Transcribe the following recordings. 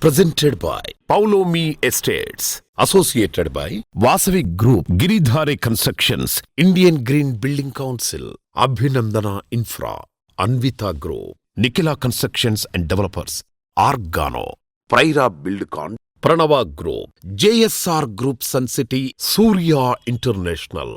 Presented by Paulomi Estates. Associated by Vasavi Group, Giridhare Constructions, Indian Green Building Council, Abhinandana Infra, Anvita Group, Nikila Constructions and Developers, Argano, Praira Buildcon, Pranava Group, JSR Group Sun City, Surya International.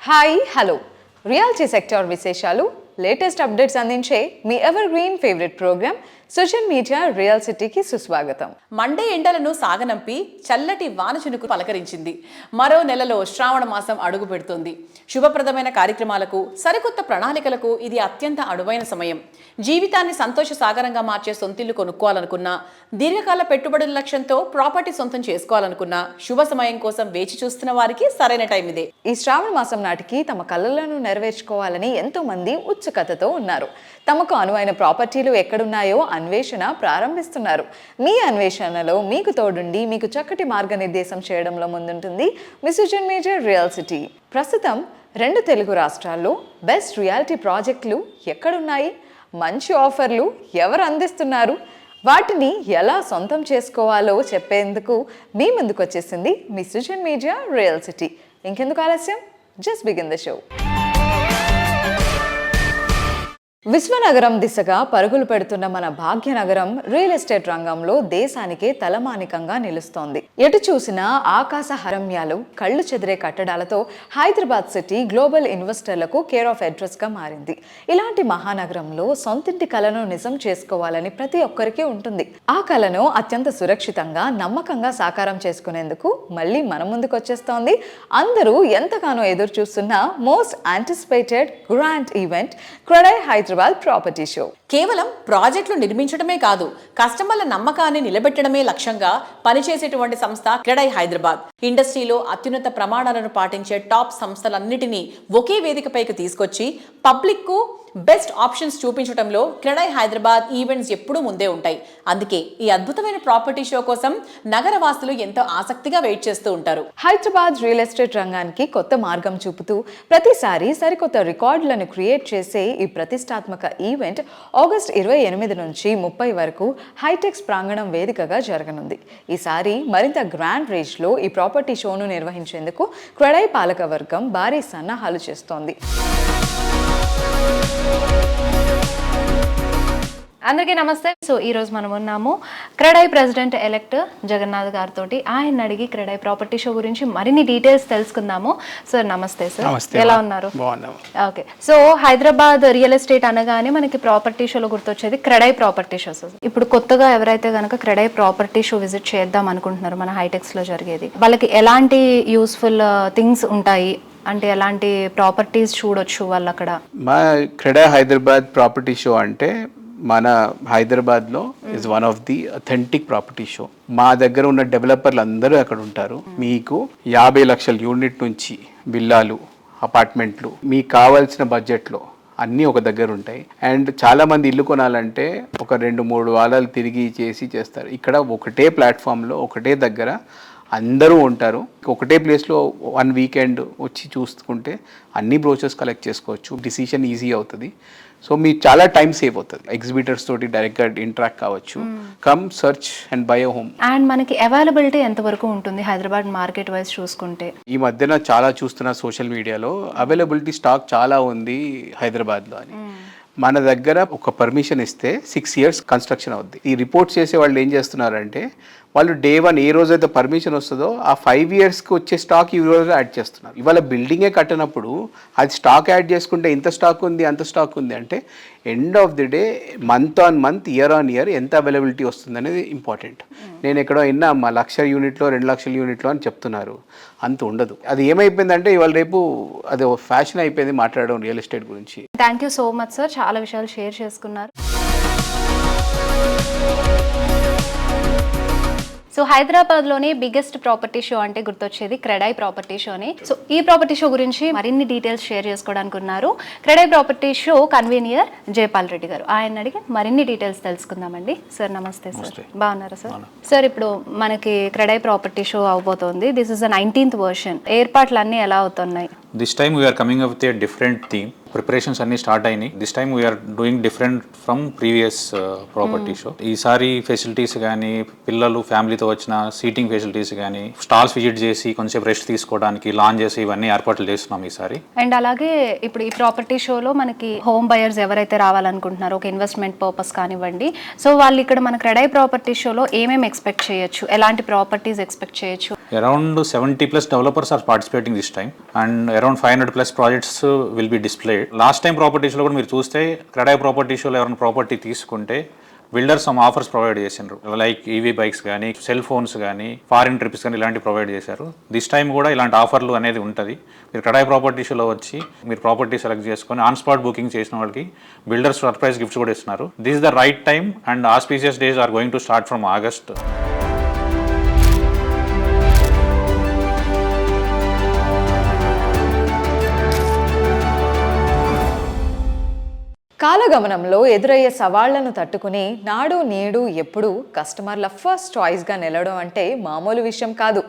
Hi hello reality sector విశేషాలు latest updates అందించే మీ evergreen favourite programme social media real సిటీకి సుస్వాగతం. Monday ఎండలను సాగనంపి చల్లటి వానచునుకు పలకరించింది. మరో నెలలో శ్రావణ మాసం అడుగు పెడుతోంది. శుభప్రదమైన కార్యక్రమాలకు, సరికొత్త ప్రణాళికలకు ఇది అత్యంత అనువైన సమయం. జీవితాన్ని సంతోష సాగరంగా మార్చే సొంతిల్లు కొనుక్కోవాలనుకున్నా, దీర్ఘకాల పెట్టుబడుల లక్ష్యంతో ప్రాపర్టీ సొంతం చేసుకోవాలనుకున్నా, శుభ సమయం కోసం వేచి చూస్తున్న వారికి సరైన టైం ఇదే. ఈ శ్రావణ మాసం నాటికి తమ కలలను నెరవేర్చుకోవాలని ఎంతో మంది ఉత్సుకతతో ఉన్నారు. తమకు అనువైన ప్రాపర్టీలు ఎక్కడున్నాయో అన్వేషణ ప్రారంభిస్తున్నారు. మీ అన్వేషణలో మీకు తోడుండి మీకు చక్కటి మార్గనిర్దేశం చేయడంలో ముందుంటుంది మీ సోషల్ మీడియా రియల్ సిటీ. ప్రస్తుతం 2 తెలుగు రాష్ట్రాల్లో బెస్ట్ రియాలిటీ ప్రాజెక్టులు ఎక్కడున్నాయి, మంచి ఆఫర్లు ఎవరు అందిస్తున్నారు, వాటిని ఎలా సొంతం చేసుకోవాలో చెప్పేందుకు మీ ముందుకు వచ్చేసింది మీ సోషల్ మీడియా రియల్ సిటీ. ఇంకెందుకు ఆలస్యం, జస్ట్ బిగిన్ ద షో. విశ్వనగరం దిశగా పరుగులు పెడుతున్న మన భాగ్యనగరం రియల్ ఎస్టేట్ రంగంలో దేశానికే తలమానికంగా నిలుస్తోంది. ఎటు చూసినా ఆకాశ హరమ్యాలు, కళ్ళు చెదిరే కట్టడాలతో హైదరాబాద్ సిటీ గ్లోబల్ ఇన్వెస్టర్లకు కేర్ ఆఫ్ అడ్రస్ గా మారింది. ఇలాంటి మహానగరంలో సొంతింటి కలను నిజం చేసుకోవాలని ప్రతి ఒక్కరికి ఉంటుంది. ఆ కలను అత్యంత సురక్షితంగా, నమ్మకంగా సాకారం చేసుకునేందుకు మళ్ళీ మన ముందుకు వచ్చేస్తోంది అందరూ ఎంతగానో ఎదురు చూస్తున్న most anticipated grand event CREDAI Hyderabad property show. కేవలం ప్రాజెక్టులు నిర్మించడమే కాదు, కస్టమర్ల నమ్మకాన్ని నిలబెట్టడమే లక్ష్యంగా పనిచేసేటువంటి సంస్థ క్రెడై హైదరాబాద్. ఇండస్ట్రీలో అత్యున్నత ప్రమాణాలను పాటించే టాప్ సంస్థలన్నిటినీ ఒకే వేదికపైకి తీసుకొచ్చి పబ్లిక్ కు బెస్ట్ ఆప్షన్స్ చూపించడంలో క్రెడై హైదరాబాద్ ఈవెంట్స్ ఎప్పుడూ ముందే ఉంటాయి. అందుకే ఈ అద్భుతమైన ప్రాపర్టీ షో కోసం నగరవాసులు ఎంతో ఆసక్తిగా వెయిట్ చేస్తూ ఉంటారు. హైదరాబాద్ రియల్ ఎస్టేట్ రంగానికి కొత్త మార్గం చూపుతూ ప్రతిసారి సరికొత్త రికార్డులను క్రియేట్ చేసే ఈ ప్రతిష్టాత్మక ఈవెంట్ ఆగస్టు 28 నుంచి 30 వరకు హైటెక్స్ ప్రాంగణం వేదికగా జరగనుంది. ఈసారి మరింత గ్రాండ్ రేంజ్లో ఈ ప్రాపర్టీ షోను నిర్వహించేందుకు క్రెడై పాలకవర్గం భారీ సన్నాహాలు చేస్తోంది. అందరికీ నమస్తే. సో ఈరోజు మనం ఉన్నాము క్రెడై ప్రెసిడెంట్ ఎలెక్ట్ జగన్నాథ్ గారితో. ఆయన అడిగి క్రెడై ప్రాపర్టీ షో గురించి మరిన్ని డీటెయిల్స్ తెలుసుకుందాము. సార్ నమస్తే. సార్ ఎలా ఉన్నారు? Okay. So Hyderabad real estate అనగానే మనకి ప్రాపర్టీ షోలో గుర్తొచ్చేది క్రెడై ప్రాపర్టీ షో. ఇప్పుడు కొత్తగా ఎవరైతే కనుక క్రెడై ప్రాపర్టీ షో విజిట్ చేద్దాం అనుకుంటున్నారు మన హైటెక్స్ లో జరిగేది, వాళ్ళకి ఎలాంటి యూస్ఫుల్ థింగ్స్ ఉంటాయి అంటే ఎలాంటి ప్రాపర్టీస్ చూడొచ్చు వాళ్ళు అక్కడ? మా క్రెడై హైదరాబాద్ ప్రాపర్టీ షో అంటే మన హైదరాబాద్లో is one of the authentic property show. మా దగ్గర ఉన్న డెవలపర్లు అందరూ అక్కడ ఉంటారు. మీకు 50 లక్షల యూనిట్ నుంచి విల్లాలు, అపార్ట్మెంట్లు మీకు కావాల్సిన బడ్జెట్లో అన్నీ ఒక దగ్గర ఉంటాయి. అండ్ చాలామంది ఇల్లు కొనాలంటే ఒక 2-3 వారాలు తిరిగి చేస్తారు. ఇక్కడ ఒకటే ప్లాట్ఫామ్లో ఒకటే దగ్గర అందరూ ఉంటారు. ఒకటే ప్లేస్లో 1 వీకెండ్ వచ్చి చూసుకుంటే అన్ని బ్రోచర్స్ కలెక్ట్ చేసుకోవచ్చు. డిసిషన్ ఈజీ అవుతుంది. సో మీకు చాలా టైం సేవ్ అవుతుంది. ఎగ్జిబిటర్స్ తోటి డైరెక్ట్గా ఇంటరాక్ట్ కావచ్చు. Come search and by a home. And మనకి అవైలబిలిటీ ఎంతవరకు ఉంటుంది హైదరాబాద్ మార్కెట్ వైజ్ చూసుకుంటే? ఈ మధ్యన చాలా చూస్తున్న సోషల్ మీడియాలో అవైలబిలిటీ స్టాక్ చాలా ఉంది హైదరాబాద్లో అని. మన దగ్గర ఒక పర్మిషన్ ఇస్తే 6 years కన్స్ట్రక్షన్ అవుద్ది. ఈ రిపోర్ట్స్ చేసే వాళ్ళు ఏం చేస్తున్నారంటే వాళ్ళు డే 1 ఏ రోజైతే పర్మిషన్ వస్తుందో ఆ 5 yearsకి వచ్చే స్టాక్ ఈ రోజు యాడ్ చేస్తున్నారు. ఇవాళ బిల్డింగే కట్టినప్పుడు అది స్టాక్ యాడ్ చేసుకుంటే ఇంత స్టాక్ ఉంది అంత స్టాక్ ఉంది అంటే end of the day month on month, year on year ఎంత అవైలబిలిటీ వస్తుంది అనేది ఇంపార్టెంట్. నేను ఎక్కడో విన్నా 1 లక్ష యూనిట్లో 2 లక్షల యూనిట్లో అని చెప్తున్నారు. అంత ఉండదు. అది ఏమైపోయిందంటే ఇవాళ రేపు అది ఫ్యాషన్ అయిపోయింది మాట్లాడడం రియల్ ఎస్టేట్ గురించి. Thank you so much sir, చాలా విషయాలు షేర్ చేసుకున్నారు. సో హైదరాబాద్లోని బిగ్గెస్ట్ ప్రాపర్టీ షో అంటే గుర్తొచ్చేది క్రెడై ప్రాపర్టీ షోని. సో ఈ ప్రాపర్టీ షో గురించి మరిన్ని డీటెయిల్స్ షేర్ చేసుకోవడానికి ఉన్నారు CREDAI property show convener Jaipal Reddy గారు. ఆయన అడిగి మరిన్ని డీటెయిల్స్ తెలుసుకుందామండి. సార్ నమస్తే సార్, బాగున్నారా సార్? సార్ ఇప్పుడు మనకి క్రెడై ప్రాపర్టీ షో అవబోతోంది. This is the 19th version. ఏర్పాట్లు అన్నీ ఎలా అవుతున్నాయి? This time we are coming up with a different theme. Preparations అన్ని స్టార్ట్ అయినాయి. This time we're doing different from previous property show. ఈసారి ఫెసిలిటీస్ కానీ, పిల్లలు ఫ్యామిలీతో వచ్చిన సీటింగ్ ఫెసిలిటీస్ కానీ, స్టాల్స్ విజిట్ చేసి కొంచెం రెస్ట్ తీసుకోవడానికి లాంచ్ చేసి ఇవన్నీ ఏర్పాట్లు చేస్తున్నాం ఈసారి. అండ్ అలాగే ఇప్పుడు ఈ ప్రాపర్టీ షోలో మనకి హోమ్ బయర్స్ ఎవరైతే రావాలనుకుంటున్నారో ఒక ఇన్వెస్ట్మెంట్ పర్పస్ కానివ్వండి, సో వాళ్ళు ఇక్కడ మన క్రెడై ప్రాపర్టీ షోలో ఏమేమి ఎక్స్పెక్ట్ చేయొచ్చు, ఎలాంటి ప్రాపర్టీస్ ఎక్స్పెక్ట్ చేయొచ్చు? Around 70+ developers are participating this time and around 500+ projects will be displayed. Last time property show లో కూడా మీరు చూస్తే క్రెడై ప్రాపర్టీ షోలో ఎవరైనా ప్రాపర్టీ తీసుకుంటే బిల్డర్స్ సమ్ ఆఫర్స్ ప్రొవైడ్ చేసిండ్రు, లైక్ ఈవీ బైక్స్ కానీ, సెల్ ఫోన్స్ కానీ, ఫారిన్ ట్రిప్స్ కానీ ఇలాంటి ప్రొవైడ్ చేశారు. దిస్ టైం కూడా ఇలాంటి ఆఫర్లు అనేది ఉంటుంది. మీరు క్రెడై ప్రాపర్టీ షోలో వచ్చి మీరు ప్రాపర్టీ సెలెక్ట్ చేసుకొని ఆన్ స్పాట్ బుకింగ్ చేసిన వాళ్ళకి బిల్డర్స్ సర్ప్రైజ్ గిఫ్ట్స్ కూడా ఇస్తున్నారు. This is the right time and auspicious days are going to start from August. కాలగమనంలో ఎదురయ్యే సవాళ్లను తట్టుకుని నాడు నేడు ఎప్పుడు కస్టమర్ల ఫస్ట్ చాయిస్గా నిలవడం అంటే మామూలు విషయం కాదు.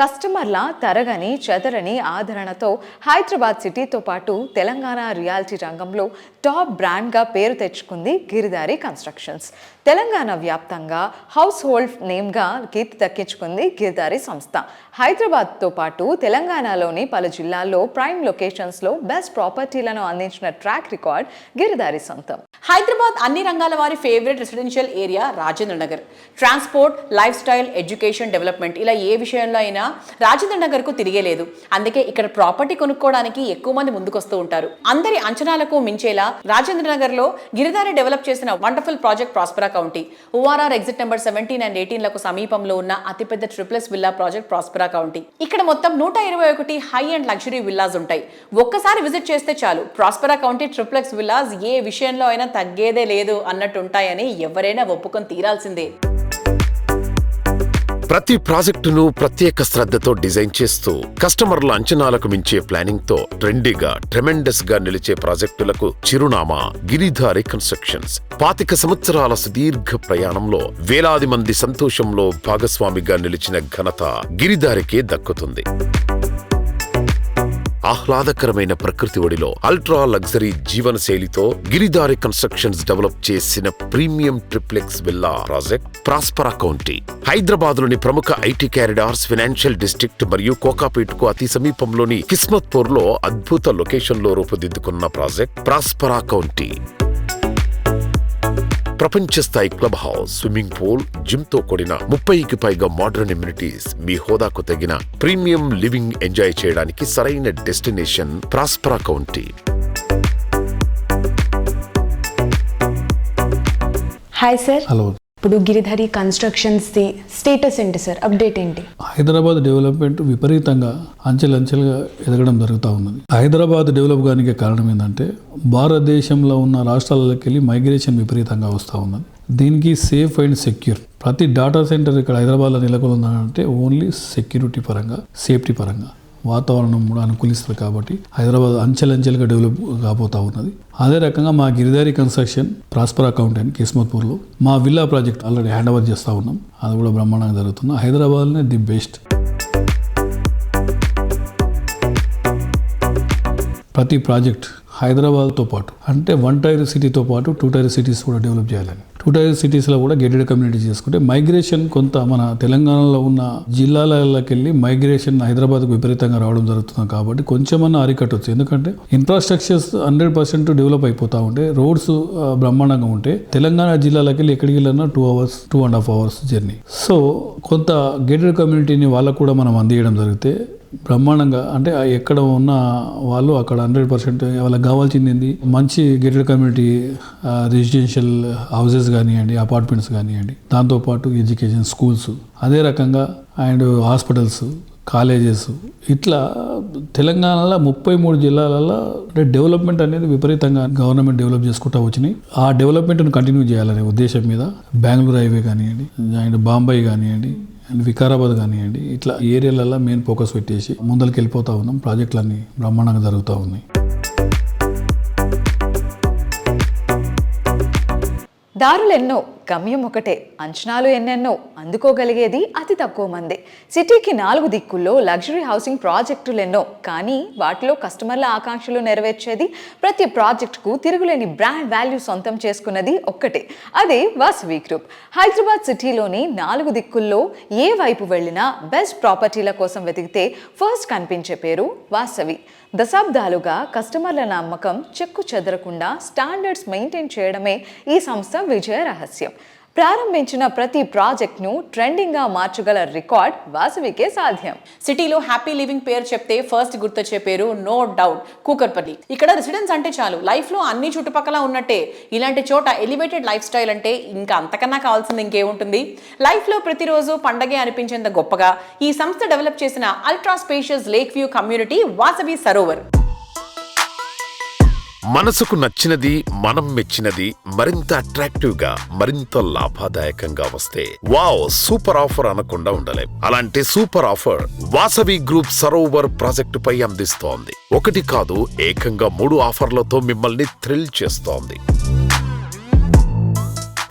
కస్టమర్ల తరగని చెదరని ఆదరణతో హైదరాబాద్ సిటీతో పాటు తెలంగాణ రియాలిటీ రంగంలో టాప్ బ్రాండ్గా పేరు తెచ్చుకుంది గిరిదారి కన్స్ట్రక్షన్స్. తెలంగాణ వ్యాప్తంగా హౌస్ హోల్డ్ నేమ్గా కీర్తి దక్కించుకుంది గిరిదారి సంస్థ. హైదరాబాద్తో పాటు తెలంగాణలోని పలు జిల్లాల్లో ప్రైమ్ లొకేషన్స్లో బెస్ట్ ప్రాపర్టీలను అందించిన ట్రాక్ రికార్డ్ గిరిదారి సొంతం. హైదరాబాద్ అన్ని రంగాల వారి favourite residential area Rajendra Nagar. Transport, life style, education, development ఇలా ఏ విషయంలో అయినా రాజేంద్ర నగర్ కు తిరిగేలేదు. అందుకే ఇక్కడ ప్రాపర్టీ కొనుక్కోవడానికి ఎక్కువ మంది ముందుకొస్తూ ఉంటారు. అందరి అంచనాలకు మించేలా రాజేంద్ర నగర్ లో గిరిదారి డెవలప్ చేసిన wonderful project ప్రాస్పరా county. ORR exit number 17 and 18 లకు సమీపంలో ఉన్న అతిపెద్ద ట్రిప్లెక్స్ విల్లా ప్రాజెక్ట్ ప్రాస్పరా కౌంటీ. ఇక్కడ మొత్తం 121 హై అండ్ లగ్జరీ విల్లాస్ ఉంటాయి. ఒక్కసారి విజిట్ చేస్తే చాలు ప్రాస్పరా కౌంటీ ట్రిప్లెక్స్ విల్లాస్ ఏ విషయంలో అయినా తగ్గేదే లేదు అన్నట్టు ఉంటాయని ఎవరైనా ఒప్పుకొని తీరాల్సిందే. ప్రతి ప్రాజెక్టును ప్రత్యేక శ్రద్ధతో డిజైన్ చేస్తూ కస్టమర్ల అంచనాలకు మించే ప్లానింగ్ తో ట్రెండీగా ట్రెమెండస్ గా నిలిచే ప్రాజెక్టులకు చిరునామా గిరిధారి కన్స్ట్రక్షన్స్. 25 సంవత్సరాల సుదీర్ఘ ప్రయాణంలో వేలాది మంది సంతోషంలో భాగస్వామిగా నిలిచిన ఘనత గిరిధారికే దక్కుతుంది. ఆహ్లాదకరమైన ప్రకృతి ఒడిలో అల్ట్రా లగ్జరీ జీవన శైలితో గిరిదారి కన్స్ట్రక్షన్స్ డెవలప్ చేసిన premium triplex villa project ప్రాస్పరా county. హైదరాబాద్లోని ప్రముఖ ఐటీ కారిడార్స్, ఫైనాన్షియల్ డిస్ట్రిక్ట్ మరియు కోకాపేట్కు అతి సమీపంలోని కిస్మత్పూర్ లో అద్భుత లొకేషన్ లో రూపుదిద్దుకున్న ప్రాజెక్ట్ ప్రాస్పరా కౌంటీ. ప్రపంచ స్థాయి club house, swimming pool, gym తో కూడిన 30కి పైగా మోడర్న్ ఎమ్యూనిటీస్, మీ హోదాకు తగిన ప్రీమియం లివింగ్ ఎంజాయ్ చేయడానికి సరైన destination ప్రాస్పరా county. Hi sir. Hello. ఇప్పుడు గిరిధారి కన్స్ట్రక్షన్స్ ది స్టేటస్ ఏంటి సార్, అప్డేట్ ఏంటి? హైదరాబాద్ డెవలప్మెంట్ విపరీతంగా అంచెలంచెలుగా ఎదగడం జరుగుతూ ఉన్నది. హైదరాబాద్ డెవలప్ కానికి కారణం ఏంటంటే భారతదేశంలో ఉన్న రాష్ట్రాలకి వెళ్ళి మైగ్రేషన్ విపరీతంగా వస్తూ ఉన్నది. దీనికి సేఫ్ అండ్ సెక్యూర్ ప్రతి డేటా సెంటర్ ఇక్కడ హైదరాబాద్లో నెలకొందంటే ఓన్లీ సెక్యూరిటీ పరంగా, సేఫ్టీ పరంగా వాతావరణం కూడా అనుకూలిస్తుంది. కాబట్టి హైదరాబాద్ అంచెలంచెలుగా డెవలప్ కాబోతూ ఉన్నది. అదే రకంగా మా గిరిదారి కన్స్ట్రక్షన్ ప్రాస్పరా కౌంటీ అని కిస్మత్పూర్లో మా villa project already hand over చేస్తూ ఉన్నాం. అది కూడా బ్రహ్మాండంగా జరుగుతుంది. హైదరాబాద్లోనే ది బెస్ట్. ప్రతి ప్రాజెక్ట్ హైదరాబాద్తో పాటు అంటే 1 టైర్ సిటీతో పాటు 2 టైర్ సిటీస్ కూడా డెవలప్ చేయాలని. 2 టైర్ సిటీస్లో కూడా గేటెడ్ కమ్యూనిటీ చేసుకుంటే మైగ్రేషన్ కొంత మన తెలంగాణలో ఉన్న జిల్లాలకి వెళ్ళి మైగ్రేషన్ హైదరాబాద్కు విపరీతంగా రావడం జరుగుతుంది. కాబట్టి కొంచెమన్నా అరికట్టవచ్చు. ఎందుకంటే ఇన్ఫ్రాస్ట్రక్చర్స్ 100% డెవలప్ అయిపోతూ ఉంటే, రోడ్స్ బ్రహ్మాండంగా ఉంటే తెలంగాణ జిల్లాలకి వెళ్ళి ఎక్కడికి వెళ్ళినా 2 hours 2.5 hours జర్నీ. సో కొంత గేటెడ్ కమ్యూనిటీని వాళ్ళకు కూడా మనం అందించడం జరిగితే బ్రహ్మాండంగా, అంటే ఎక్కడ ఉన్న వాళ్ళు అక్కడ 100% వాళ్ళకి కావాల్సింది ఏంది, మంచి గేటెడ్ కమ్యూనిటీ రెసిడెన్షియల్ హౌసెస్ కానివ్వండి, అపార్ట్మెంట్స్ కానివ్వండి, దాంతోపాటు ఎడ్యుకేషన్, స్కూల్స్, అదే రకంగా అండ్ హాస్పిటల్స్, కాలేజెస్, ఇట్లా తెలంగాణలో 33 జిల్లాలలో అంటే డెవలప్మెంట్ అనేది విపరీతంగా గవర్నమెంట్ డెవలప్ చేసుకుంటూ వచ్చినాయి. ఆ డెవలప్మెంట్ను కంటిన్యూ చేయాలనే ఉద్దేశం మీద బెంగళూరు హైవే కానివ్వండి, అండ్ బాంబే కానివ్వండి, అండ్ వికారాబాద్ కానివ్వండి, ఇట్లా ఏరియాలలో మెయిన్ ఫోకస్ పెట్టేసి ముందరికి వెళ్ళిపోతూ ఉన్నాం. ప్రాజెక్టులన్నీ బ్రహ్మాండంగా జరుగుతూ ఉన్నాయి. దారులెన్నో గమ్యం ఒకటే, అంచనాలు ఎన్నెన్నో, అందుకోగలిగేది అతి తక్కువ మంది. సిటీకి 4 దిక్కుల్లో లగ్జరీ హౌసింగ్ ప్రాజెక్టులెన్నో, కానీ వాటిలో కస్టమర్ల ఆకాంక్షలు నెరవేర్చేది, ప్రతి ప్రాజెక్టుకు తిరుగులేని బ్రాండ్ వాల్యూ సొంతం చేసుకున్నది ఒక్కటే, అదే వాసవి గ్రూప్. హైదరాబాద్ సిటీలోని 4 దిక్కుల్లో ఏ వైపు వెళ్ళినా బెస్ట్ ప్రాపర్టీల కోసం వెతికితే ఫస్ట్ కనిపించే పేరు వాసవి. దశాబ్దాలుగా కస్టమర్ల నమ్మకం చెక్కు చెదరకుండా స్టాండర్డ్స్ మెయింటైన్ చేయడమే ఈ సంస్థ విజయ రహస్యం. ప్రారంభించిన ప్రతి ప్రాజెక్ట్ను ట్రెండింగ్గా మార్చగల రికార్డ్ వాసవికే సాధ్యం. సిటీలో హ్యాపీ లివింగ్ పేరు చెప్తే ఫస్ట్ గుర్తొచ్చే పేరు నో డౌట్ కూకట్పల్లి. ఇక్కడ రెసిడెన్స్ అంటే చాలు లైఫ్లో అన్ని చుట్టుపక్కల ఉన్నట్టే. ఇలాంటి చోట ఎలివేటెడ్ లైఫ్ స్టైల్ అంటే ఇంకా అంతకన్నా కావాల్సింది ఇంకేముంటుంది. లైఫ్లో ప్రతిరోజు పండగే అనిపించేంత గొప్పగా ఈ సంస్థ డెవలప్ చేసిన ultra spacious lake view community Vasavi Sarovar. మనసుకు నచ్చినది, మనం మెచ్చినది మరింత అట్రాక్టివ్ గా, మరింత లాభదాయకంగా వస్తే వావ్ సూపర్ ఆఫర్ అనకుండా ఉండలేం. అలాంటి super offer Vasavi group Sarovar project పై అందిస్తోంది. 1 కాదు, ఏకంగా 3 ఆఫర్లతో మిమ్మల్ని థ్రిల్ చేస్తోంది.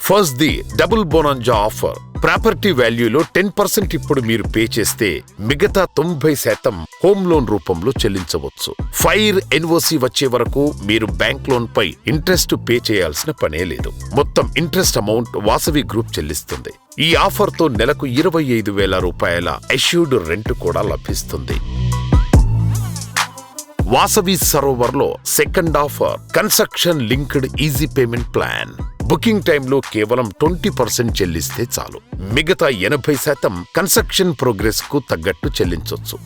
First the double bonanza offer. Property వాల్యూలో 10% ఇప్పుడు మీరు పే చేస్తే మిగతా 90% హోమ్ లోన్ రూపంలో చెల్లించవచ్చు. ఫైర్ ఎన్ఓసి వచ్చే వరకు మీరు బ్యాంక్ లోన్ పై ఇంట్రెస్ట్ పే చేయాల్సిన పనే లేదు. మొత్తం ఇంట్రెస్ట్ అమౌంట్ వాసవి గ్రూప్ చెల్లిస్తుంది. ఈ ఆఫర్ తో నెలకు 25,000 రూపాయల అష్యూర్డ్ రెంట్ కూడా లభిస్తుంది. వాసవి సరోవర్ లో second offer construction linked easy payment plan. Booking టైంలో కేవలం 20% చెల్లిస్తే చాలు, మిగతా 80% కన్స్ట్రక్షన్ ప్రోగ్రెస్ కు తగ్గట్టు చెల్లించొచ్చు.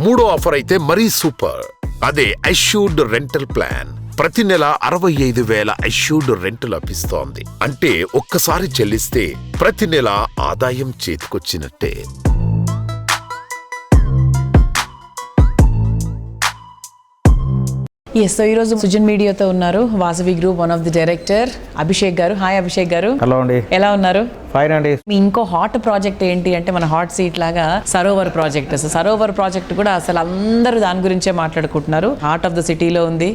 3వ ఆఫర్ అయితే మరీ సూపర్, అదే అష్యూర్డ్ రెంటల్ ప్లాన్. ప్రతి నెల 65,000 అష్యూర్డ్ రెంట్ లభిస్తోంది. అంటే ఒక్కసారి చెల్లిస్తే ప్రతి నెల ఆదాయం చేతికొచ్చినట్టే. సో ఈరోజు సుజన్ మీడియాతో ఉన్నారు Vasavi group one of the director Abhishek గారు. హాయ్ అభిషేక్ గారు. హలో అండి. ఎలా ఉన్నారు? ఫైన్ అండి. మీ ఇంకో హాట్ ప్రాజెక్ట్ ఏంటి అంటే మన హాట్ సీట్ లాగా సరోవర్ ప్రాజెక్ట్. సరోవర్ ప్రాజెక్ట్ కూడా అసలు అందరూ దాని గురించే మాట్లాడుకుంటున్నారు. హార్ట్ ఆఫ్ ద సిటీలో ఉంది.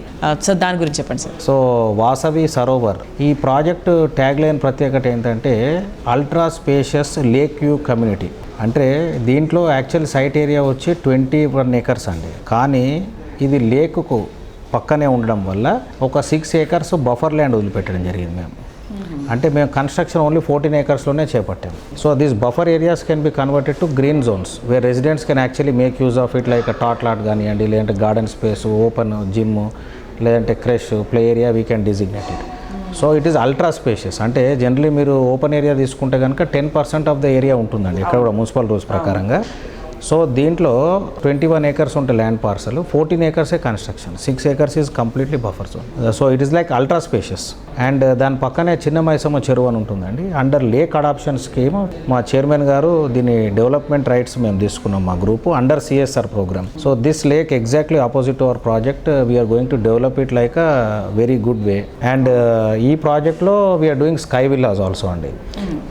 సో దాని గురించి చెప్పండి సార్. సో వాసవి సరోవర్ ఈ ప్రాజెక్టు ట్యాగ్ లైన్ ప్రత్యేకత ఏంటంటే ultra spacious lake view community. అంటే దీంట్లో యాక్చువల్ సైట్ ఏరియా వచ్చి 21 acres అండి. కానీ ఇది లేకుకు పక్కనే ఉండడం వల్ల ఒక 6 acres బఫర్ ల్యాండ్ వదిలిపెట్టడం జరిగింది మేము. అంటే మేము కన్స్ట్రక్షన్ ఓన్లీ 14 acresలోనే చేపట్టాము. So this buffer areas can be converted to green zones where residents can actually make use of it, like tot lot కానివ్వండి, లేదంటే గార్డెన్ స్పేస్, ఓపెన్ జిమ్, లేదంటే creche, play area we can designate it. So it is ultra spacious. అంటే generally మీరు open area తీసుకుంటే కనుక 10% of the area ఉంటుందండి ఇక్కడ కూడా మున్సిపల్ రూల్స్ ప్రకారంగా. సో దీంట్లో 21 acres ఉంటే land parcel, 14 acres construction, 6 acres is completely buffer zone. So it is like ultra spacious. And దాని పక్కనే చిన్న మైసమ్మ చెరువు అని ఉంటుందండి. అండర్ లేక్ అడాప్షన్ స్కీమ్ మా చైర్మన్ గారు దీని డెవలప్మెంట్ రైట్స్ మేము తీసుకున్నాం మా group under CSR programme. So this lake exactly opposite our project. We're going to develop it like a very good way. And ఈ ప్రాజెక్ట్లో we're doing sky villas also అండి.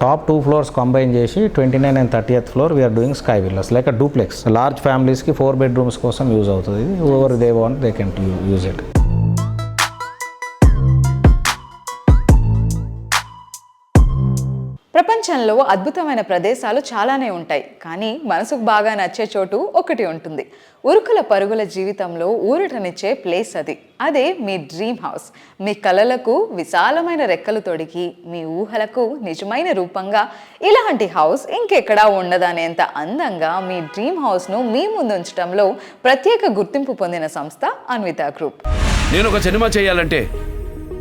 Top 2 floors combine చేసి 29 and 30th floor we're doing sky villas like a duplex. Large ఫ్యామిలీస్కి 4 bedrooms కోసం use అవుతుంది. Over they want they can use it. ప్రపంచంలో అద్భుతమైన ప్రదేశాలు చాలానే ఉంటాయి, కానీ మనసుకు బాగా నచ్చే చోటు ఒకటి ఉంటుంది. ఉరుకుల పరుగుల జీవితంలో ఊరటనిచ్చే ప్లేస్ అదే మీ డ్రీమ్ హౌస్. మీ కలలకు విశాలమైన రెక్కలు తొడిగి మీ ఊహలకు నిజమైన రూపంగా ఇలాంటి హౌస్ ఇంకెక్కడా ఉండదనేంత అందంగా మీ డ్రీమ్ హౌస్ను మీ ముందు ఉంచడంలో ప్రత్యేక గుర్తింపు పొందిన సంస్థ అన్విత గ్రూప్. నేను ఒక సినిమా చేయాలంటే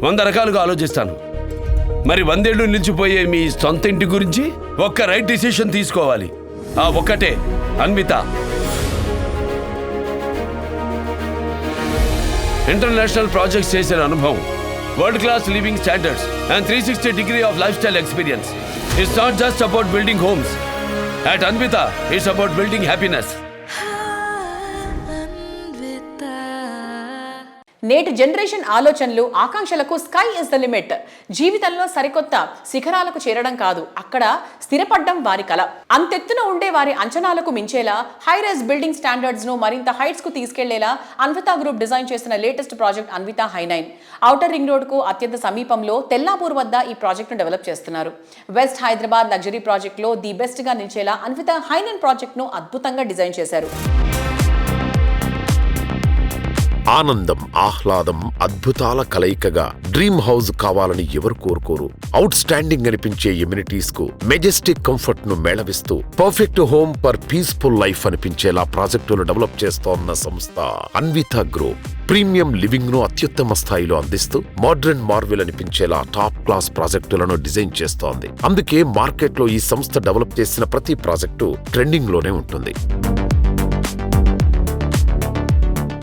100 రకాలుగా ఆలోచిస్తాను. మరి 100 ఏళ్ళు నిలిచిపోయే మీ సొంత ఇంటి గురించి ఒక్క రైట్ డిసిషన్ తీసుకోవాలి. ఆ ఒక్కటే అన్విత. ఇంటర్నేషనల్ ప్రాజెక్ట్స్ చేసిన అనుభవం, world class living standards and 360 degree of lifestyle experience. It's not just about building homes. At Anvita, it's about building happiness. నేటి జనరేషన్ ఆలోచనలు, ఆకాంక్షలకు స్కై ఇస్ ద లిమిట్. జీవితంలో సరికొత్త శిఖరాలకు చేరడం కాదు, అక్కడ స్థిరపడ్డం వారి కల. అంతెత్తున ఉండే వారి అంచనాలకు మించేలా హై రైజ్ బిల్డింగ్ స్టాండర్డ్స్ ను మరింత హైట్స్ కు తీసుకెళ్లేలా అన్విత గ్రూప్ డిజైన్ చేసిన లేటెస్ట్ ప్రాజెక్ట్ అన్విత హై9. ఔటర్ రింగ్ రోడ్ కు అత్యంత సమీపంలో తెల్లాపూర్ వద్ద ఈ ప్రాజెక్ట్ ను డెవలప్ చేస్తున్నారు. వెస్ట్ హైదరాబాద్ లగ్జరీ ప్రాజెక్ట్ లో ది బెస్ట్ గా నిలిచేలా అన్విత హై9 ప్రాజెక్ట్ ను అద్భుతంగా డిజైన్ చేశారు. ఆనందం, ఆహ్లాదం, అద్భుతాల కలయికగా డ్రీమ్ హౌస్ కావాలని ఎవరు కోరుకోరు? అవుట్ స్టాండింగ్ అనిపించే ఎమ్యూనిటీస్ కు మెజెస్టిక్ కంఫర్ట్ ను మేళవిస్తూ perfect home for peaceful life అనిపించేలా ప్రాజెక్టులు డెవలప్ చేస్తోన్న సంస్థ అన్విత గ్రూప్. ప్రీమియం లివింగ్ ను అత్యుత్తమ స్థాయిలో అందిస్తూ మోడ్రన్ మార్వెల్ అనిపించేలా టాప్ క్లాస్ ప్రాజెక్టులను డిజైన్ చేస్తోంది. అందుకే మార్కెట్లో ఈ సంస్థ డెవలప్ చేసిన ప్రతి ప్రాజెక్టు ట్రెండింగ్ లోనే ఉంటుంది.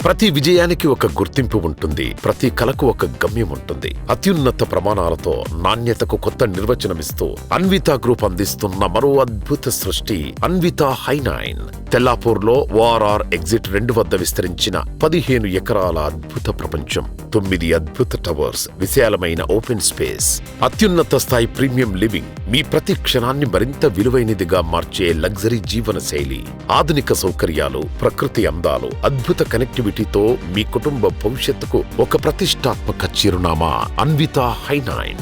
ప్రతి విజయానికి ఒక గుర్తింపు ఉంటుంది, ప్రతి కలకు ఒక గమ్యం ఉంటుంది. అత్యున్నత ప్రమాణాలతో నాణ్యతకు కొత్త నిర్వచనమిస్తూ అన్విత గ్రూప్ అందిస్తున్న మరో అద్భుత సృష్టి అన్విత హై9. తెల్లాపూర్లో ORR ఎగ్జిట్ 2 వద్ద విస్తరించిన 15 ఎకరాల అద్భుత ప్రపంచం, 9 అద్భుత టవర్స్, విశాలమైన ఓపెన్ స్పేస్, అత్యున్నత స్థాయి ప్రీమియం లివింగ్, మీ ప్రతి క్షణాన్ని మరింత విలువైనదిగా మార్చే లగ్జరీ జీవన శైలి, ఆధునిక సౌకర్యాలు, ప్రకృతి అందాలు, అద్భుత కనెక్టివిటీతో మీ కుటుంబ భవిష్యత్తుకు ఒక ప్రతిష్టాత్మక చిరునామా అన్విత హై9.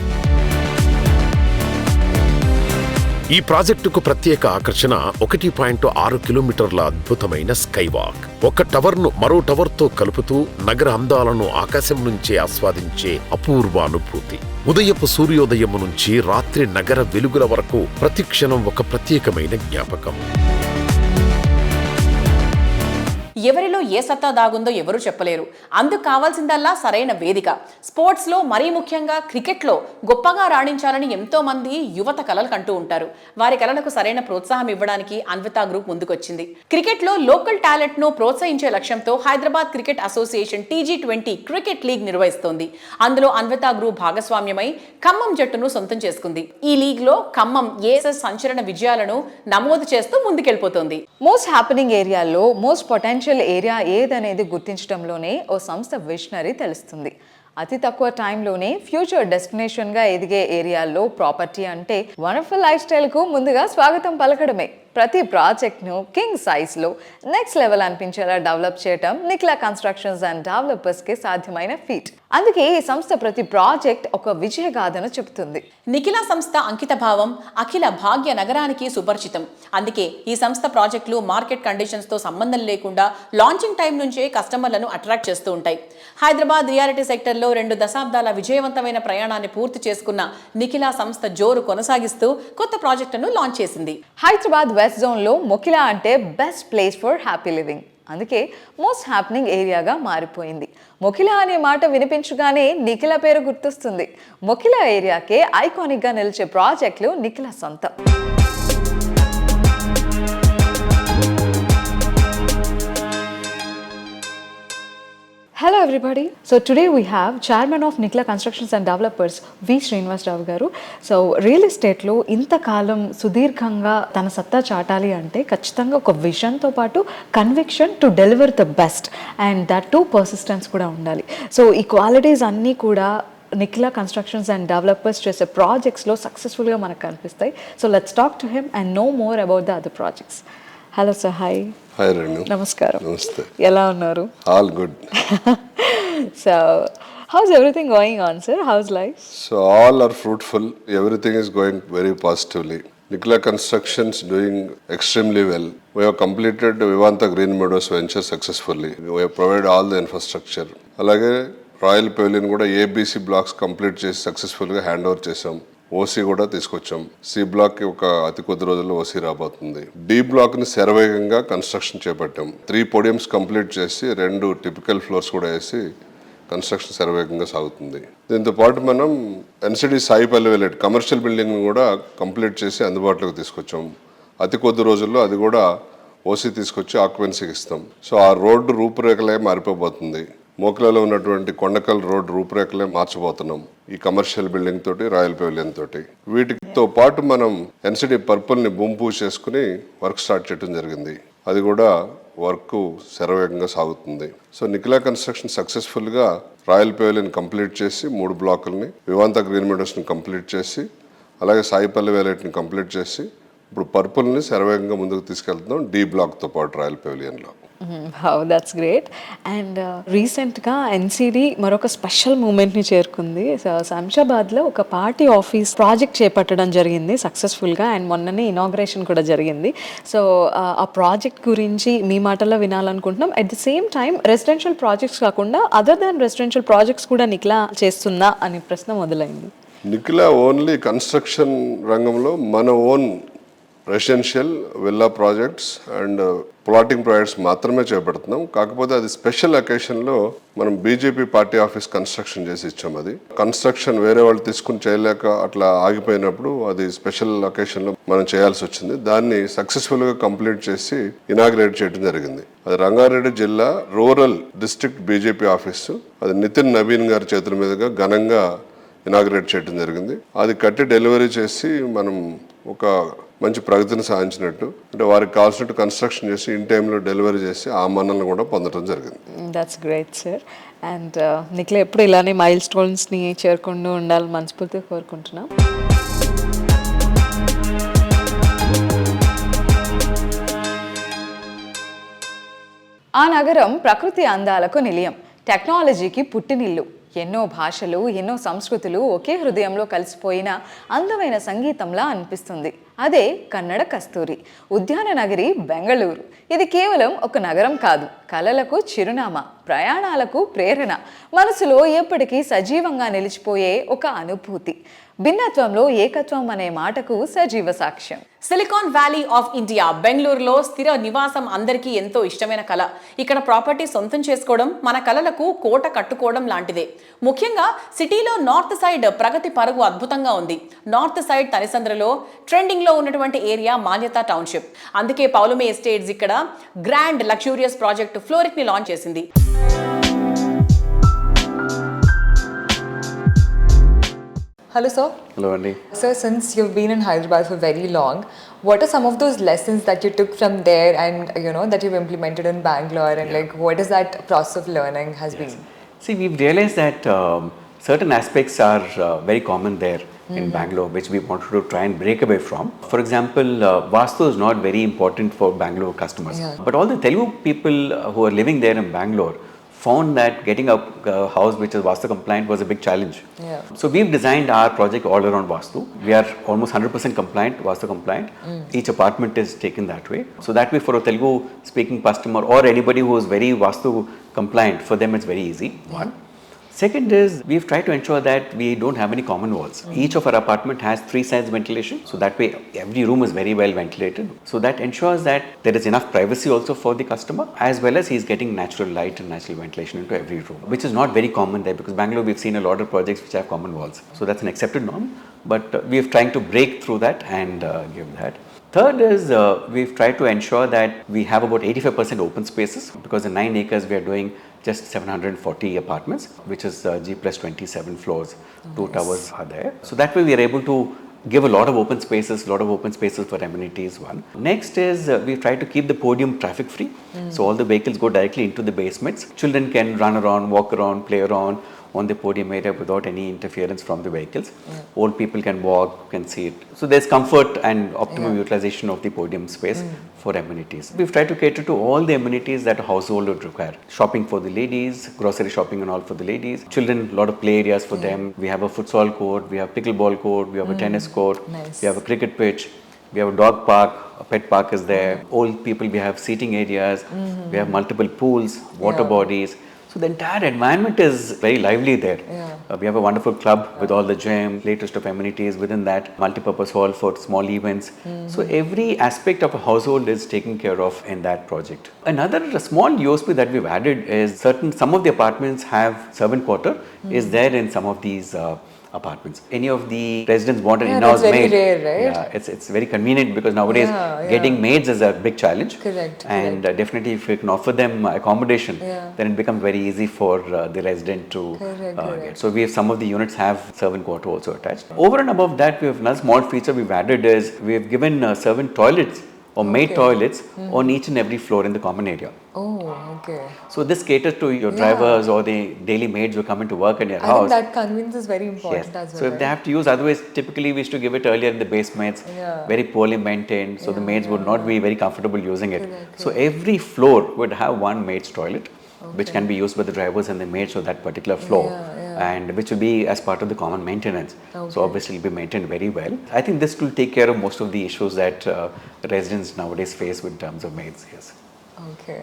ఈ ప్రాజెక్టుకు ప్రత్యేక ఆకర్షణ 1.6 కిలోమీటర్ల అద్భుతమైన స్కై వాక్. ఒక టవర్ ను మరో టవర్ తో కలుపుతూ నగర అందాలను ఆకాశం నుంచే ఆస్వాదించే అపూర్వ అనుభూతి. ఉదయపు సూర్యోదయము నుంచి రాత్రి నగర వెలుగుల వరకు ప్రతి క్షణం ఒక ప్రత్యేకమైన జ్ఞాపకం. ఎవరిలో ఏ సత్తా దాగుందో ఎవరూ చెప్పలేరు. అందుకు కావాల్సిందల్లా సరైన వేదిక. స్పోర్ట్స్ లో మరీ ముఖ్యంగా క్రికెట్ లో గొప్పగా రాణించాలని ఎంతో మంది యువత కలలు కంటూ ఉంటారు. వారి కలలకు సరైన ప్రోత్సాహం ఇవ్వడానికి అన్విత గ్రూప్ ముందుకొచ్చింది. క్రికెట్ లో లోకల్ టాలెంట్ ను ప్రోత్సహించే లక్ష్యంతో Hyderabad cricket association TG20 cricket league నిర్వహిస్తోంది. అందులో అన్విత గ్రూప్ భాగస్వామ్యమై ఖమ్మం జట్టును సొంతం చేసుకుంది. ఈ లీగ్ లో ఖమ్మం ఏఎస్ఎస్ సంచలన విజయాలను నమోదు చేస్తూ ముందుకెళ్లిపోతోంది. మోస్ట్ హ్యాపెనింగ్ ఏరియాలో మోస్ట్ పొటెన్షియల్ ఏరియా ఏదనేది గుర్తించడంలోనే ఓ సంస్థ విజనరీ తెలుస్తుంది. అతి తక్కువ టైంలోనే ఫ్యూచర్ డెస్టినేషన్గా ఎదిగే ఏరియాల్లో ప్రాపర్టీ అంటే వండర్ఫుల్ లైఫ్ స్టైల్కు ముందుగా స్వాగతం పలకడమే. ప్రతి ప్రాజెక్ట్ను కింగ్ సైజ్లో నెక్స్ట్ లెవెల్ అనిపించేలా డెవలప్ చేయడం నిఖిలా కన్స్ట్రక్షన్స్ అండ్ డెవలపర్స్కి సాధ్యమైన ఫీట్. అందుకే ఈ సంస్థ ప్రతి ప్రాజెక్ట్ ఒక విజయగాథను చెబుతుంది. నిఖిలా సంస్థ అంకిత భావం అఖిల భాగ్య నగరానికి సుపరిచితం. అందుకే ఈ సంస్థ ప్రాజెక్టులు మార్కెట్ కండిషన్స్ తో సంబంధం లేకుండా లాంచింగ్ టైం నుంచే కస్టమర్లను అట్రాక్ట్ చేస్తూ ఉంటాయి. హైదరాబాద్ రియాలిటీ సెక్టర్లో 2 దశాబ్దాల విజయవంతమైన ప్రయాణాన్ని పూర్తి చేసుకున్న నిఖిలా సంస్థ జోరు కొనసాగిస్తూ కొత్త ప్రాజెక్టును లాంచ్ చేసింది. హైదరాబాద్ వెస్ట్ జోన్లో మొకిలా అంటే best place for happy living. అందుకే మోస్ట్ హ్యాపెనింగ్ ఏరియాగా మారిపోయింది. మొకిలా అనే మాట వినిపించగానే నిఖిలా పేరు గుర్తొస్తుంది. మొకిలా ఏరియాకే ఐకానిక్గా నిలిచే ప్రాజెక్టులు నిఖిలా సొంతం. Hello everybody. So today we have Chairman of Nikhila Constructions and Developers V. Srinivas Rao garu. So real estate lo ఇంతకాలం సుదీర్ఘంగా తన సత్తా చాటాలి అంటే ఖచ్చితంగా ఒక విజన్ తో పాటు conviction to deliver the best and that to persistence కూడా ఉండాలి. సో ఈ క్వాలిటీస్ అన్నీ కూడా నిఖిలా కన్స్ట్రక్షన్స్ అండ్ డెవలపర్స్ చేసే ప్రాజెక్ట్స్లో సక్సెస్ఫుల్గా మనకు కనిపిస్తాయి. So let's talk to him and know more about the other projects. Hello sir. Hi. Hi Renu. నమస్కారం. నమస్తే. ఎలా ఉన్నారు? All good. So how's everything going on, sir? How's life? So all are fruitful. Everything is going very positively. Nikhila Constructions doing extremely well. We have completed Vivanta Green Meadows venture successfully. We have provided all the infrastructure. అలాగే royal pavilion కూడా ABC blocks complete చేసి సక్సెస్ఫుల్గా hand over చేసాం. OC కూడా తీసుకొచ్చాం. C black కి ఒక అతి కొద్ది రోజుల్లో ఓసీ రాబోతుంది. డి బ్లాక్ ని శరవేగంగా కన్స్ట్రక్షన్ చేపట్టాం. 3 పోడియంస్ కంప్లీట్ చేసి 2 టిపికల్ ఫ్లోర్స్ కూడా వేసి కన్స్ట్రక్షన్ శరవేగంగా సాగుతుంది. దీంతో పాటు మనం NCD Sai Pallavi village commercial building కూడా కంప్లీట్ చేసి అందుబాటులోకి తీసుకొచ్చాం. అతి కొద్ది రోజుల్లో అది కూడా ఓసీ తీసుకొచ్చి ఆక్యుపెన్సీకి ఇస్తాం. సో ఆ రోడ్డు రూపురేఖలే మారిపోబోతుంది. మోకిలాలో ఉన్నటువంటి కొండకల్ రోడ్ రూపురేఖలే మార్చబోతున్నాం ఈ కమర్షియల్ బిల్డింగ్ తోటి, రాయల్ పెవిలియన్ తోటి. వీటితో పాటు మనం NCD పర్పుల్ని భూమి పూజ చేసుకుని వర్క్ స్టార్ట్ చేయడం జరిగింది. అది కూడా వర్క్ శరవేగంగా సాగుతుంది. సో నిఖిలా కన్స్ట్రక్షన్ సక్సెస్ఫుల్గా రాయల్ పెవిలియన్ కంప్లీట్ చేసి 3 బ్లాకుల్ని, వివాంత గ్రీన్ మెడోస్ని కంప్లీట్ చేసి, అలాగే సాయిపల్లి వేలైట్ని కంప్లీట్ చేసి ఇప్పుడు పర్పుల్ని శరవేగంగా ముందుకు తీసుకెళ్తున్నాం డి బ్లాక్తో పాటు రాయల్ పెవిలియన్లో. That's great. అండ్ రీసెంట్గా ఎన్సిడి మరొక స్పెషల్ మూమెంట్ని చేరుకుంది. శంషాబాద్లో ఒక పార్టీ ఆఫీస్ ప్రాజెక్ట్ చేపట్టడం జరిగింది సక్సెస్ఫుల్గా, అండ్ మొన్ననే ఇనాగ్రేషన్ కూడా జరిగింది. సో ఆ ప్రాజెక్ట్ గురించి మీ మాటల్లో వినాలనుకుంటున్నాం. At the same time residential projects కాకుండా అదర్ దాన్ రెసిడెన్షియల్ ప్రాజెక్ట్స్ కూడా నిఖిలా చేస్తుందా అనే ప్రశ్న మొదలైంది. నిఖిలా ఓన్లీ కన్స్ట్రక్షన్ రంగంలో మన own residential villa projects and plotting projects మాత్రమే చేపడుతున్నాం. కాకపోతే అది స్పెషల్ అకేషన్లో మనం బీజేపీ పార్టీ ఆఫీస్ కన్స్ట్రక్షన్ చేసి ఇచ్చాం. అది కన్స్ట్రక్షన్ వేరే వాళ్ళు తీసుకుని చేయలేక అట్లా ఆగిపోయినప్పుడు అది స్పెషల్ అకేషన్లో మనం చేయాల్సి వచ్చింది. దాన్ని సక్సెస్ఫుల్గా కంప్లీట్ చేసి ఇనాగ్రేట్ చేయడం జరిగింది. అది రంగారెడ్డి జిల్లా రూరల్ డిస్ట్రిక్ట్ బీజేపీ ఆఫీసు. అది నితిన్ నవీన్ గారి చేతుల మీదుగా ఘనంగా ఇనాగ్రేట్ చేయడం జరిగింది. అది కట్టి డెలివరీ చేసి మనం ఒక మంచి ప్రగతిని సాధించినట్టు, అంటే వారికి కావాల్సినట్టు కన్స్ట్రక్షన్ చేసి ఇన్ టైంలో డెలివరీ చేసి ఆ మన్నలను కూడా పొందడం జరిగింది. That's great sir. And Nikhila ఎప్పుడు ఇలానే మైల్ స్టోన్స్ని చేరుకుంటూ ఉండాలని మనస్ఫూర్తిగా కోరుకుంటున్నాం. ఆ నగరం ప్రకృతి అందాలకు నిలయం, టెక్నాలజీకి పుట్టినిల్లు. ఎన్నో భాషలు, ఎన్నో సంస్కృతులు ఒకే హృదయంలో కలిసిపోయిన అందమైన సంగీతంలా అనిపిస్తుంది. అదే కన్నడ కస్తూరి, ఉద్యాన నగరి బెంగళూరు. ఇది కేవలం ఒక నగరం కాదు, కలలకు చిరునామా, ప్రయాణాలకు ప్రేరణ, మనసులో ఎప్పటికీ సజీవంగా నిలిచిపోయే ఒక అనుభూతి. భిన్నత్వంలో ఏకత్వం అనే మాటకు సజీవ సాక్ష్యం. సిలికాన్ వ్యాలీ ఆఫ్ ఇండియా బెంగళూరులో స్థిర నివాసం అందరికీ ఎంతో ఇష్టమైన కళ. ఇక్కడ ప్రాపర్టీ సొంతం చేసుకోవడం మన కళలకు కోట కట్టుకోవడం లాంటిదే. ముఖ్యంగా సిటీలో నార్త్ సైడ్ ప్రగతి పరుగు అద్భుతంగా ఉంది. నార్త్ సైడ్ తనిసంద్రలో ట్రెండింగ్ లో ఉన్నటువంటి ఏరియా మాన్యతా టౌన్షిప్. అందుకే పౌలమి ఎస్టేట్స్ ఇక్కడ గ్రాండ్ లగ్జూరియస్ ప్రాజెక్ట్ ఫ్లోరిక్ ని లాంచ్ చేసింది. Hello sir. Hello Andy. Sir, since you've been in Hyderabad for very long, what are some of those lessons that you took from there and that you've implemented in Bangalore, and like what is that process of learning has been? See, we've realized that certain aspects are very common there in Bangalore, which we wanted to try and break away from. For example, Vastu is not very important for Bangalore customers, but all the Telugu people who are living there in Bangalore found that getting a house which is Vastu compliant was a big challenge. So we've designed our project all around Vastu. We are almost 100% compliant, Vastu compliant. Each apartment is taken that way. So that way for a Telugu speaking customer or anybody who is very Vastu compliant, for them it's very easy. One. Second is, we've tried to ensure that we don't have any common walls. Each of our apartment has 3 sides ventilation, so that way every room is very well ventilated. So that ensures that there is enough privacy also for the customer, as well as he's getting natural light and natural ventilation into every room, which is not very common there, because Bangalore we've seen a lot of projects which have common walls. So that's an accepted norm, but we're trying to break through that and give that. Third is, we've tried to ensure that we have about 85% open spaces, because in 9 acres we are doing just 740 apartments, which is G plus 27 floors, 2 towers are there. So that way we are able to give a lot of open spaces for amenities. One. Next is, we try to keep the podium traffic free. So all the vehicles go directly into the basements. Children can run around, walk around, play around on the podium area without any interference from the vehicles. Old people can walk, can see it. So there's comfort and optimum utilization of the podium space for amenities. We've tried to cater to all the amenities that a household would require. Shopping for the ladies, grocery shopping and all for the ladies. Children, a lot of play areas for them. We have a futsal court, we have pickleball court, we have a tennis court, we have a cricket pitch. We have a dog park, a pet park is there. Old people, we have seating areas. We have multiple pools, water bodies. So the entire environment is very lively there. We have a wonderful club with all the gym, latest of amenities within that, multi-purpose hall for small events. So every aspect of a household is taken care of in that project. Another small USP that we've added is some of the apartments have servant quarter is there in some of these apartments. Any of the residents want an in-house maid. That's very rare, right? Yeah, it's very convenient, because nowadays getting maids is a big challenge. Correct. And definitely if we can offer them accommodation, then it becomes very easy for the resident to get. So we have some of the units have servant quarter also attached. Over and above that, we have another small feature we've added is we have given servant toilets or maid toilets on each and every floor in the common area. Oh, okay. So this caters to your drivers or the daily maids who come into work in your I think house. that convenience is very important Yes. as well. So if they have to use, otherwise typically we used to give it earlier in the basements, very poorly maintained, so the maids would not be very comfortable using it. So every floor would have one maid's toilet, which can be used by the drivers and the maids of that particular floor. And which will be as part of the common maintenance. So obviously it will be maintained very well. I think this will take care of most of the issues that residents nowadays face with terms of maids. Yes. Okay.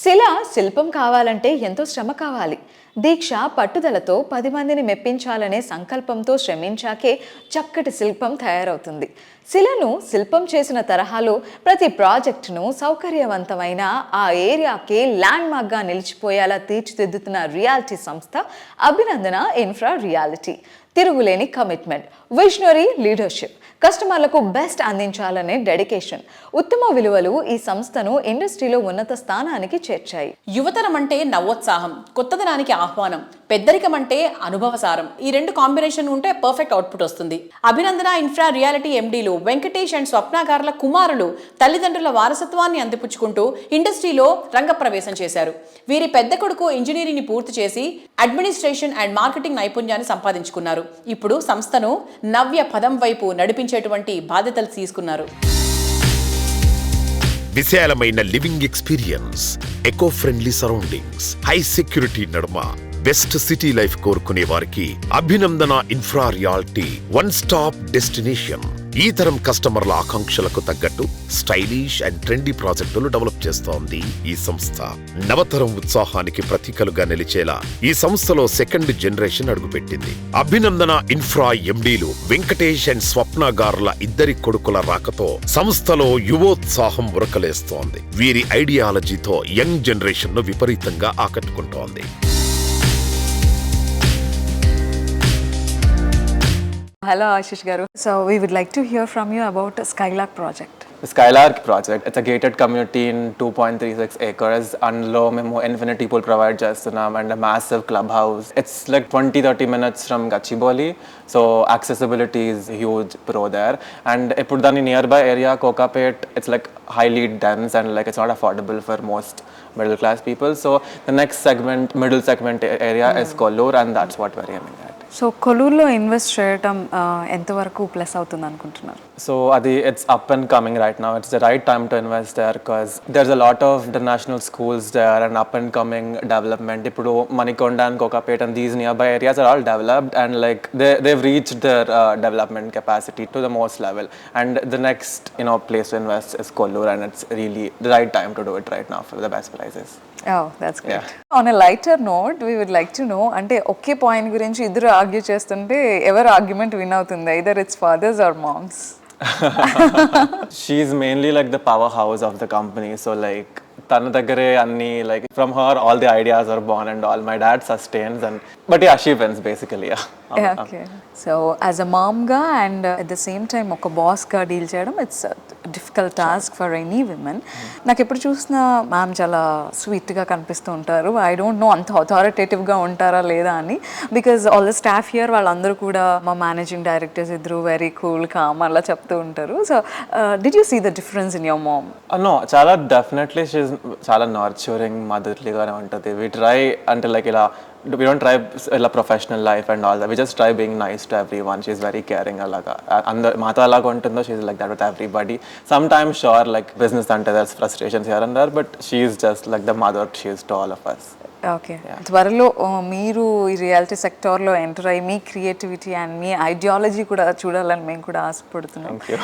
శిల శిల్పం కావాలంటే ఎంతో శ్రమ కావాలి. దీక్ష పట్టుదలతో 10 మందిని మెప్పించాలనే సంకల్పంతో శ్రమించాకే చక్కటి శిల్పం తయారవుతుంది. శిలను శిల్పం చేసిన తరహాలో ప్రతి ప్రాజెక్టును సౌకర్యవంతమైన ఆ ఏరియాకే ల్యాండ్ మార్క్గా నిలిచిపోయేలా తీర్చిదిద్దుతున్న రియాలిటీ సంస్థ అభినందన ఇన్ఫ్రా రియాలిటీ. తిరుగులేని కమిట్మెంట్, విజనరీ లీడర్షిప్, కస్టమర్లకు బెస్ట్ అందించాలనే డెడికేషన్, ఉత్తమ విలువలు ఈ సంస్థను ఇండస్ట్రీలో ఉన్నత స్థానానికి చేర్చాయి. యువతరం అంటే నవోత్సాహం, కొత్తదనానికి ఆహ్వానం, పెద్దరికం అంటే అనుభవసారం. ఈ రెండు కాంబినేషన్ ఉంటే పర్ఫెక్ట్ అవుట్పుట్ వస్తుంది. అభినందన ఇన్ఫ్రా రియాలిటీ ఎండీలు వెంకటేష్ అండ్ స్వప్న గార్ల కుమారులు తల్లిదండ్రుల వారసత్వాన్ని అందిపుచ్చుకుంటూ ఇండస్ట్రీలో రంగప్రవేశం చేశారు. వీరి పెద్ద కొడుకు ఇంజనీరింగ్ ని పూర్తి చేసి అడ్మినిస్ట్రేషన్ అండ్ మార్కెటింగ్ నైపుణ్యాన్ని సంపాదించుకున్నారు. ఇప్పుడు సంస్థను నవ్య పదం వైపు నడిపించేటువంటి బాధ్యతలు తీసుకున్నారు. విశాలమైన living experience, eco friendly surroundings, high security నడుమ బెస్ట్ సిటీ లైఫ్ కోరుకునే వారికి అభినందన infra reality one stop destination. ఈ తరం కస్టమర్ల ఆకాంక్షలకు తగ్గట్టు స్టైలిష్ అండ్ ట్రెండీ ప్రాజెక్టులు డెవలప్ చేస్తోంది ఈ సంస్థ. నవతరం ఉత్సాహానికి ప్రతీకలుగా నిలిచేలా ఈ సంస్థలో సెకండ్ జనరేషన్ అడుగుపెట్టింది. అభినందన ఇన్ఫ్రా ఎండీలు వెంకటేష్ అండ్ స్వప్న గార్ల ఇద్దరి కొడుకుల రాకతో సంస్థలో యువోత్సాహం ఉరకలేస్తోంది. వీరి ఐడియాలజీతో యంగ్ జనరేషన్ ను విపరీతంగా ఆకట్టుకుంటోంది. Hello Ashish garu. So we would like to hear from you about Skylark project. The Skylark project, it's a gated community in 2.36 acres. అందులో మేము ఇన్ఫినిటీ పూల్ ప్రొవైడ్ చేస్తున్నాం and massive clubhouse. It's like 20-30 minutes from Gachibowli. So accessibility is huge pro there. And ఇప్పుడు దాని nearby area Kokapet, it's like highly dense and like it's not affordable for most middle class people. So the next segment, middle segment area is Kollur, and that's what we're aiming at. So కొలూరులో invest చేయడం ఎంతవరకు plus అవుతుంది అనుకుంటున్నారు? So it's up and coming right now. It's the right time to invest there because there's a lot of international schools there and up and coming development. Ippudu Manikonda and Kokapet and these nearby areas are all developed and like they've reached their development capacity to the most level. And the next place to invest is Kollur, and it's really the right time to do it right now for the best prices. Oh, that's great. Yeah. On a lighter note, we would like to know, అంటే ఒకే point గురించి ఇద్దరు argue చేస్తుంటే ఎవరు argument win అవుతుంది? either it's fathers or moms. She's mainly like the powerhouse of the company, so like tana daggare anni, like from her all the ideas are born and all. My dad sustains, but yeah, she wins basically. Okay. So as a mom ga and at the same time oka boss ga deal cheyadam, it's a difficult task for any women. నాకు ఎప్పుడు చూసినా ma'am చాలా స్వీట్గా కనిపిస్తూ ఉంటారు. I don't know అంత అథారిటేటివ్గా ఉంటారా లేదా అని, because all the staff here వాళ్ళందరూ కూడా మా మేనేజింగ్ డైరెక్టర్స్ ఇద్దరు వెరీ కూల్ కామ్ అలా చెప్తూ ఉంటారు. So did you see the difference in your mom? No, చాలా డెఫినెట్లీ షీఈ్ చాలా నర్చరింగ్ మదర్లీగానే ఉంటుంది. వి ట్రై అంటే లైక్ ఇలా we don't try a professional life and all that. We just try being nice to everyone. She's very caring alaga. And mata alaga untundo, she's like that with everybody. Sometimes sure like business ante there's frustrations here and there, but she's just like the mother she is to all of us. Okay, త్వరలో మీరు ఈ reality సెక్టార్లో enter అయ్యి మీ creativity and me ideology కూడా చూడాలని మేము కూడా ఆశపడుతున్నాం. Thank you.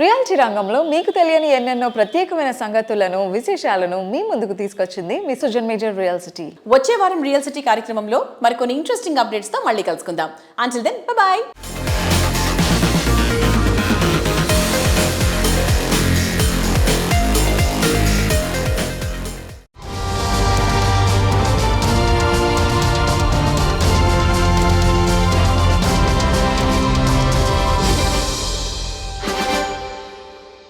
Reality రంగంలో మీకు తెలియని ఎన్నెన్నో ప్రత్యేకమైన సంగతులను, విశేషాలను మీ ముందుకు తీసుకొచ్చింది మీ సుజన్ మేజర్ రియల్ సిటీ. వచ్చే వారం రియల్ సిటీ కార్యక్రమంలో మరికొన్ని ఇంట్రెస్టింగ్ అప్డేట్స్ తో మళ్ళీ కలుసుకుందాం. Until then bye by.